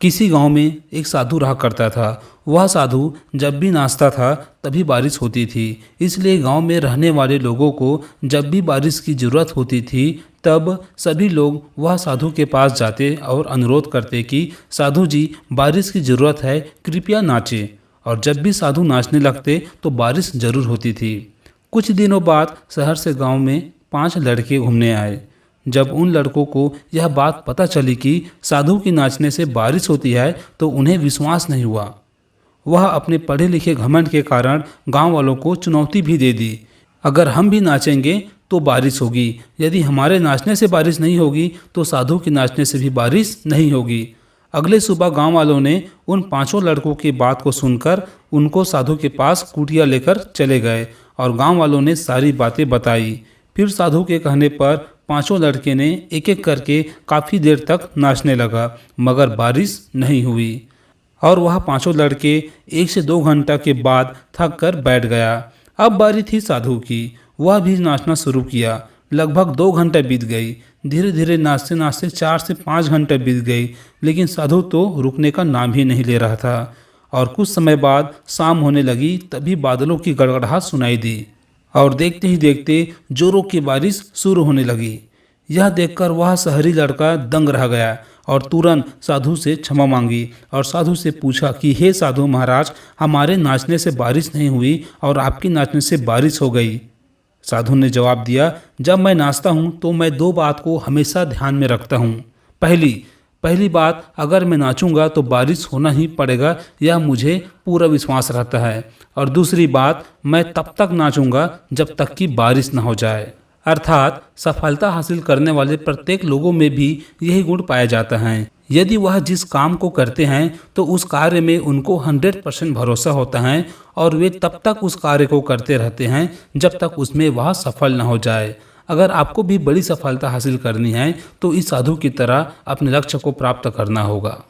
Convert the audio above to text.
किसी गांव में एक साधु रहा करता था। वह साधु जब भी नाचता था तभी बारिश होती थी। इसलिए गांव में रहने वाले लोगों को जब भी बारिश की ज़रूरत होती थी तब सभी लोग वह साधु के पास जाते और अनुरोध करते कि साधु जी, बारिश की ज़रूरत है, कृपया नाचें। और जब भी साधु नाचने लगते तो बारिश जरूर होती थी। कुछ दिनों बाद शहर से गांव में 5 लड़के घूमने आए। जब उन लड़कों को यह बात पता चली कि साधु के नाचने से बारिश होती है तो उन्हें विश्वास नहीं हुआ। वह अपने पढ़े लिखे घमंड के कारण गांव वालों को चुनौती भी दे दी, अगर हम भी नाचेंगे तो बारिश होगी, यदि हमारे नाचने से बारिश नहीं होगी तो साधु के नाचने से भी बारिश नहीं होगी। अगले सुबह गांव वालों ने उन 5 लड़कों की बात को सुनकर उनको साधु के पास कुटिया लेकर चले गए और गांव वालों ने सारी बातें बताई। फिर साधु के कहने पर 5 लड़के ने एक एक करके काफ़ी देर तक नाचने लगा, मगर बारिश नहीं हुई और वह 5 लड़के 1 से 2 घंटा के बाद थक कर बैठ गया। अब बारी थी साधु की। वह भी नाचना शुरू किया। लगभग 2 घंटे बीत गई। धीरे धीरे नाचते नाचते 4 से 5 घंटे बीत गई, लेकिन साधु तो रुकने का नाम ही नहीं ले रहा था। और कुछ समय बाद शाम होने लगी, तभी बादलों की गड़गड़ाहट सुनाई दी और देखते ही देखते जोरों की बारिश शुरू होने लगी। यह देखकर वह शहरी लड़का दंग रह गया और तुरंत साधु से क्षमा मांगी और साधु से पूछा कि हे साधु महाराज, हमारे नाचने से बारिश नहीं हुई और आपके नाचने से बारिश हो गई। साधु ने जवाब दिया, जब मैं नाचता हूँ तो मैं 2 बात को हमेशा ध्यान में रखता हूँ। पहली बात, अगर मैं नाचूंगा तो बारिश होना ही पड़ेगा, यह मुझे पूरा विश्वास रहता है। और दूसरी बात, मैं तब तक नाचूंगा जब तक कि बारिश न हो जाए। अर्थात सफलता हासिल करने वाले प्रत्येक लोगों में भी यही गुण पाया जाता है। यदि वह जिस काम को करते हैं तो उस कार्य में उनको 100% भरोसा होता है और वे तब तक उस कार्य को करते रहते हैं जब तक उसमें वह सफल न हो जाए। अगर आपको भी बड़ी सफलता हासिल करनी है तो इस साधु की तरह अपने लक्ष्य को प्राप्त करना होगा।